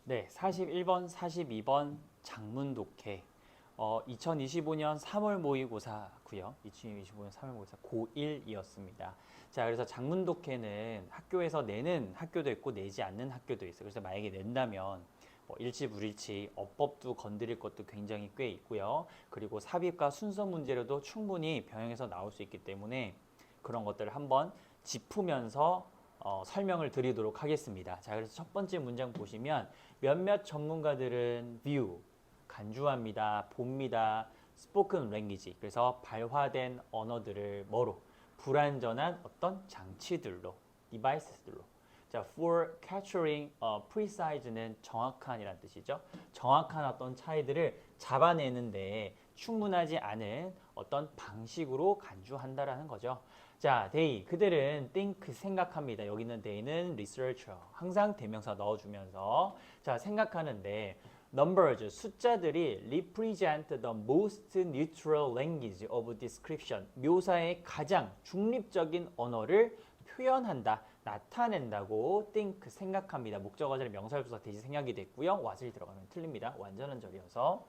네, 41번, 42번 장문 독해. 2025년 3월 모의고사고요. 2025년 3월 모의고사 고1이었습니다. 자, 그래서 장문 독해는 학교에서 내는 학교도 있고 내지 않는 학교도 있어요. 그래서 만약에 낸다면 뭐 일치, 불일치, 어법도 건드릴 것도 굉장히 꽤 있고요. 그리고 삽입과 순서 문제로도 충분히 변형해서 나올 수 있기 때문에 그런 것들을 한번 짚으면서 설명을 드리도록 하겠습니다. 자, 그래서 첫 번째 문장 보시면 몇몇 전문가들은 view, 간주합니다, 봅니다, spoken language, 그래서 발화된 언어들을 뭐로? 불완전한 어떤 장치들로, devices들로. 자, for capturing precise는 정확한이란 뜻이죠. 정확한 어떤 차이들을 잡아내는데 충분하지 않은 어떤 방식으로 간주한다라는 거죠. 자, they, 그들은 think, 생각합니다. 여기 있는 they는 researcher. 항상 대명사 넣어주면서 자, 생각하는데 numbers, 숫자들이 represent the most neutral language of description. 묘사의 가장 중립적인 언어를 표현한다, 나타낸다고 think, 생각합니다. 목적어 자리 명사절부사 대시 생략이 됐고요. what을 들어가면 틀립니다. 완전한 절이어서.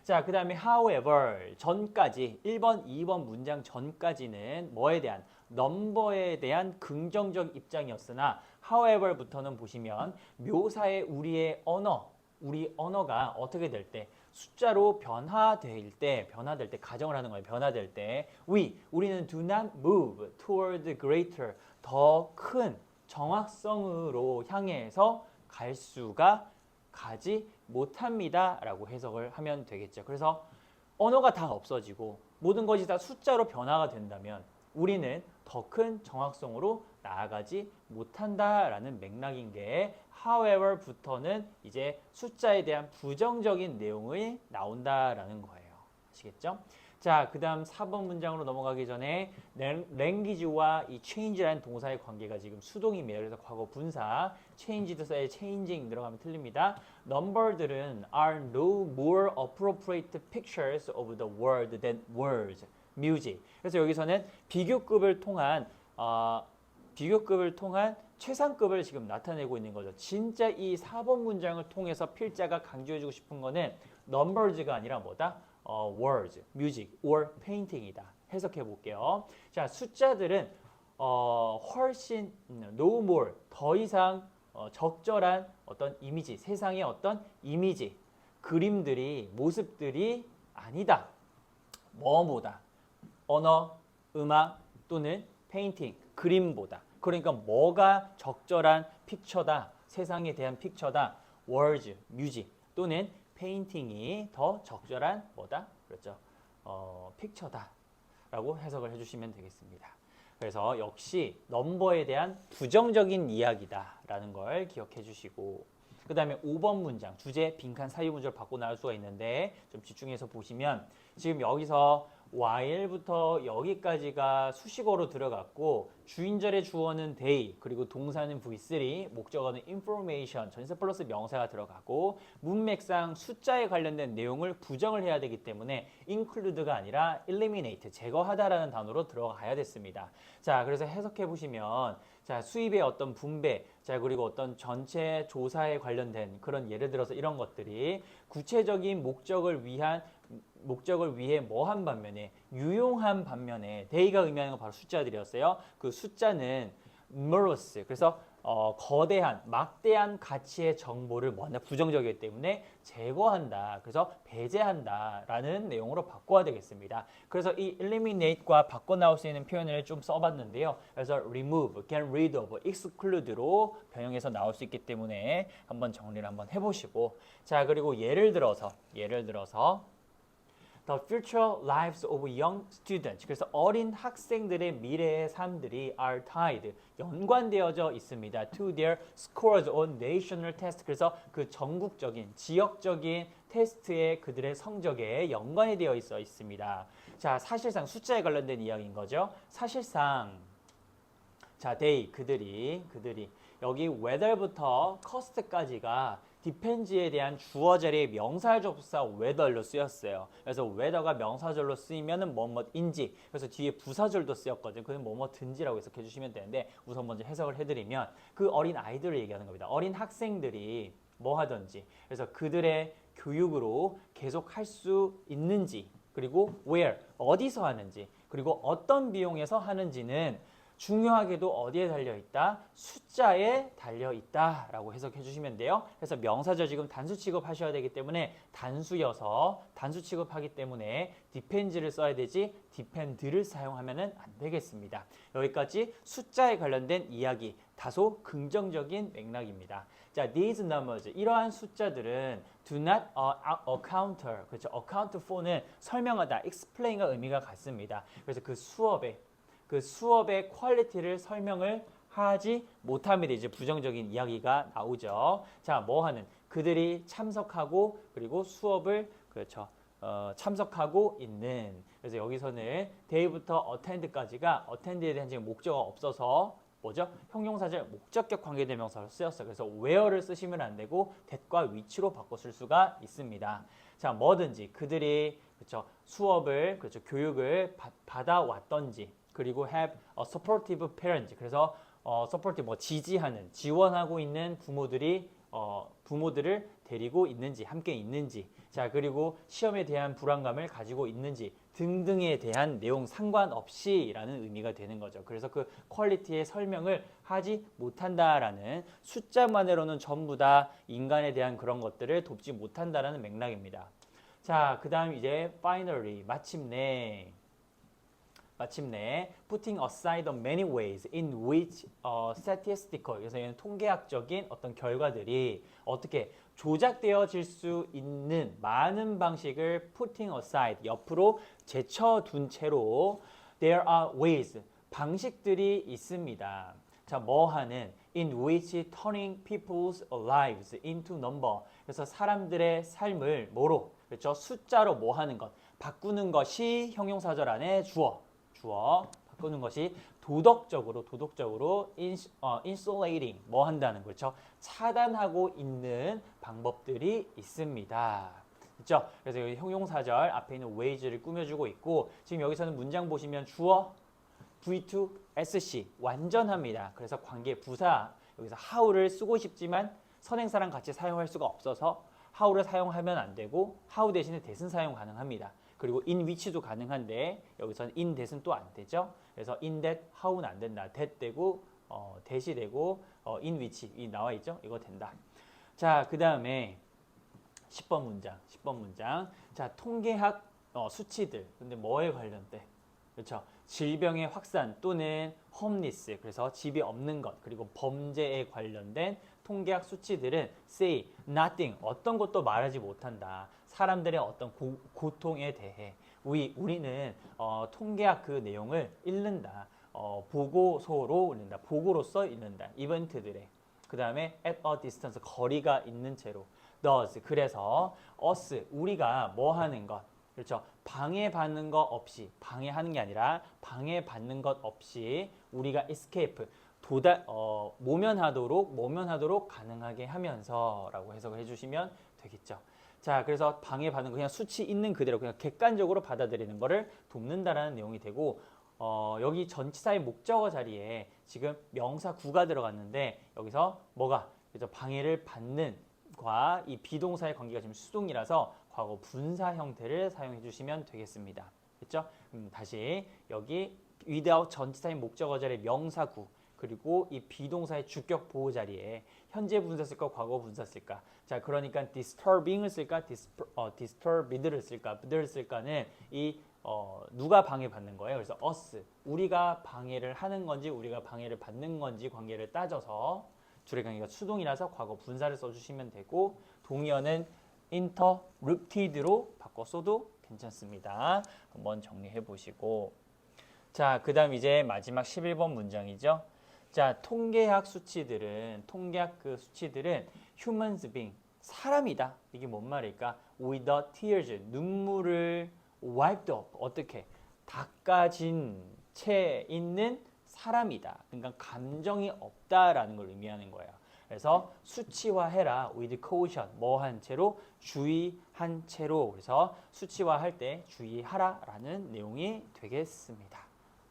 자, 그 다음에 however, 전까지 1번, 2번 문장 전까지는 뭐에 대한? 넘버에 대한 긍정적 입장이었으나 however부터는 보시면 묘사의 우리의 언어, 우리 언어가 어떻게 될 때? 숫자로 변화될 때 가정을 하는 거예요. 변화될 때 우리는 do not move toward greater, 더 큰 정확성으로 향해서 갈 수가 가지 못합니다 라고 해석을 하면 되겠죠. 그래서 언어가 다 없어지고 모든 것이 다 숫자로 변화가 된다면 우리는 더 큰 정확성으로 나아가지 못한다라는 맥락인 게 however부터는 이제 숫자에 대한 부정적인 내용이 나온다라는 거예요. 아시겠죠? 자, 그 다음 4번 문장으로 넘어가기 전에 language와 이 change라는 동사의 관계가 지금 수동이며 그래서 과거 분사 changed서의 changing 들어가면 틀립니다. number들은 are no more appropriate pictures of the world than words. music. 그래서 여기서는 비교급을 통한 최상급을 지금 나타내고 있는 거죠. 진짜 이 4번 문장을 통해서 필자가 강조해주고 싶은 거는 numbers가 아니라 뭐다? words, music, or painting이다. 해석해 볼게요. 자, 숫자들은 훨씬 no more, 더 이상 적절한 어떤 이미지, 세상의 어떤 이미지, 그림들이, 모습들이 아니다. 뭐보다? 언어, 음악 또는 페인팅, 그림보다. 그러니까 뭐가 적절한 픽처다, 세상에 대한 픽처다, words, music 또는 페인팅이 더 적절한 뭐다? 그렇죠. 픽처다 라고 해석을 해주시면 되겠습니다. 그래서 역시 넘버에 대한 부정적인 이야기다 라는 걸 기억해 주시고 그 다음에 5번 문장 주제 빈칸 사유 문제로 바꿔 나올 수가 있는데 좀 집중해서 보시면 지금 여기서 while부터 여기까지가 수식어로 들어갔고 주인절의 주어는 they 그리고 동사는 v3 목적어는 information 전치사 플러스 명사가 들어가고 문맥상 숫자에 관련된 내용을 부정을 해야 되기 때문에 include가 아니라 eliminate 제거하다라는 단어로 들어가야 됐습니다. 자, 그래서 해석해 보시면 자, 수입의 어떤 분배 자, 그리고 어떤 전체 조사에 관련된 그런 예를 들어서 이런 것들이 구체적인 목적을 위해 뭐한 반면에 유용한 반면에 they가 의미하는 건 바로 숫자들이었어요. 그 숫자는 numerous 그래서 거대한 막대한 가치의 정보를 뭐한다 부정적이기 때문에 제거한다. 그래서 배제한다라는 내용으로 바꿔야 되겠습니다. 그래서 이 eliminate과 바꿔 나올 수 있는 표현을 좀 써봤는데요. 그래서 remove, get rid of, exclude로 변형해서 나올 수 있기 때문에 한번 정리를 한번 해보시고 자 그리고 예를 들어서 The future lives of young students. 그래서 어린 학생들의 미래의 삶들이 are tied, 연관되어져 있습니다. To their scores on national test. 그래서 그 전국적인, 지역적인 테스트에 그들의 성적에 연관이 되어 있습니다. 자, 사실상 숫자에 관련된 이야기인 거죠. 사실상 자, they, 그들이 여기 whether부터 cost까지가 depends에 대한 주어 자리의 명사접사 whether로 쓰였어요. 그래서 whether가 명사절로 쓰이면은 뭐뭐인지 그래서 뒤에 부사절도 쓰였거든요. 그건 뭐뭐든지라고 해석해 주시면 되는데 우선 먼저 해석을 해드리면 그 어린 아이들을 얘기하는 겁니다. 어린 학생들이 뭐 하든지. 그래서 그들의 교육으로 계속 할 수 있는지, 그리고 where, 어디서 하는지, 그리고 어떤 비용에서 하는지는 중요하게도 어디에 달려있다? 숫자에 달려있다 라고 해석해 주시면 돼요. 그래서 명사절 지금 단수 취급하셔야 되기 때문에 단수여서 단수 취급하기 때문에 depends를 써야 되지 depend를 사용하면 안 되겠습니다. 여기까지 숫자에 관련된 이야기, 다소 긍정적인 맥락입니다. 자, these numbers, 이러한 숫자들은 do not account, 그렇죠? account for는 설명하다, explain과 의미가 같습니다. 그래서 그 수업의 퀄리티를 설명을 하지 못합니다. 이제 부정적인 이야기가 나오죠. 자, 뭐 하는? 그들이 참석하고 그리고 수업을 그렇죠. 참석하고 있는. 그래서 여기서는 day부터 attend까지가 attend에 대한 지금 목적어가 없어서 뭐죠? 형용사절 목적격 관계대명사로 쓰였어요. 그래서 where를 쓰시면 안 되고 that과 which로 바꿔 쓸 수가 있습니다. 자, 뭐든지 그들이 그렇죠. 수업을 그렇죠. 교육을 받아왔던지 그리고 have a supportive parents. 그래서 supportive 뭐 지지하는, 지원하고 있는 부모들을 데리고 있는지, 함께 있는지. 자, 그리고 시험에 대한 불안감을 가지고 있는지 등등에 대한 내용 상관없이라는 의미가 되는 거죠. 그래서 그 퀄리티의 설명을 하지 못한다라는 숫자만으로는 전부 다 인간에 대한 그런 것들을 돕지 못한다라는 맥락입니다. 자, 그 다음 이제 finally 마침내 putting aside the many ways in which statistical, 그래서 얘는 통계학적인 어떤 결과들이 어떻게 조작되어질 수 있는 많은 방식을 putting aside, 옆으로 제쳐둔 채로 there are ways, 방식들이 있습니다. 자, 뭐 하는 in which turning people's lives into number, 그래서 사람들의 삶을 뭐로, 그렇죠? 숫자로 뭐 하는 것, 바꾸는 것이 형용사절 안에 주어 바꾸는 것이 도덕적으로 insulating 뭐 한다는 거죠. 차단하고 있는 방법들이 있습니다. 그렇죠? 그래서 여기 형용사절 앞에 있는 ways를 꾸며주고 있고 지금 여기서는 문장 보시면 주어 V2 SC 완전합니다. 그래서 관계 부사 여기서 how를 쓰고 싶지만 선행사랑 같이 사용할 수가 없어서 how를 사용하면 안 되고 how 대신에 that은 사용 가능합니다. 그리고 in which도 가능한데 여기서는 in that은 또 안 되죠. 그래서 in that, how는 안 된다. that 되고 that이 되고 in which 이 나와 있죠. 이거 된다. 자, 그 다음에 10번 문장. 자, 통계학 수치들. 근데 뭐에 관련돼? 그렇죠. 질병의 확산 또는 홈리스, 그래서 집이 없는 것, 그리고 범죄에 관련된 통계학 수치들은 say nothing, 어떤 것도 말하지 못한다. 사람들의 어떤 고통에 대해 우리는 통계학 그 내용을 읽는다. 보고서로 읽는다. 보고로서 읽는다. 이벤트들의. 그 다음에 at a distance, 거리가 있는 채로. does, 그래서 us, 우리가 뭐 하는 것. 그렇죠. 방해받는 것 없이, 방해하는 게 아니라 방해받는 것 없이 우리가 escape, 모면하도록 가능하게 하면서라고 해석을 해주시면 되겠죠. 자, 그래서 방해받는 거 그냥 수치 있는 그대로 그냥 객관적으로 받아들이는 거를 돕는다라는 내용이 되고 여기 전치사의 목적어 자리에 지금 명사 구가 들어갔는데 여기서 뭐가 그래서 방해를 받는 과 이 비동사의 관계가 지금 수동이라서 과거 분사 형태를 사용해 주시면 되겠습니다. 됐죠? 다시 여기 without 전치사의 목적어 자리에 명사 구 그리고 이 비동사의 주격 보호 자리에 현재 분사 쓸까 과거 분사 쓸까? 자, 그러니까 disturbing을 쓸까 disturbed를 쓸까는 이 누가 방해받는 거예요. 그래서 us, 우리가 방해를 하는 건지 우리가 방해를 받는 건지 관계를 따져서 줄의 관계가 수동이라서 과거 분사를 써주시면 되고 동의어는 interrupted로 바꿔 써도 괜찮습니다. 한번 정리해 보시고 자, 그 다음 이제 마지막 11번 문장이죠. 자, 통계학 수치들은 humans being, 사람이다. 이게 뭔 말일까? with the tears, 눈물을 wiped up, 어떻게? 닦아진 채 있는 사람이다. 그러니까 감정이 없다라는 걸 의미하는 거예요. 그래서 수치화해라. with caution, 뭐한 채로? 주의한 채로. 그래서 수치화할 때 주의하라라는 내용이 되겠습니다.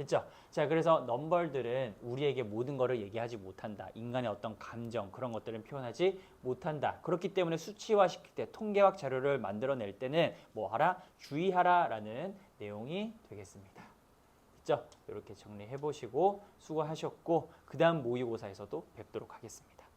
됐죠? 자, 그래서 넘벌들은 우리에게 모든 것을 얘기하지 못한다. 인간의 어떤 감정, 그런 것들은 표현하지 못한다. 그렇기 때문에 수치화시킬 때, 통계학 자료를 만들어낼 때는 뭐 하라? 주의하라 라는 내용이 되겠습니다. 됐죠? 이렇게 정리해 보시고 수고하셨고, 그 다음 모의고사에서도 뵙도록 하겠습니다.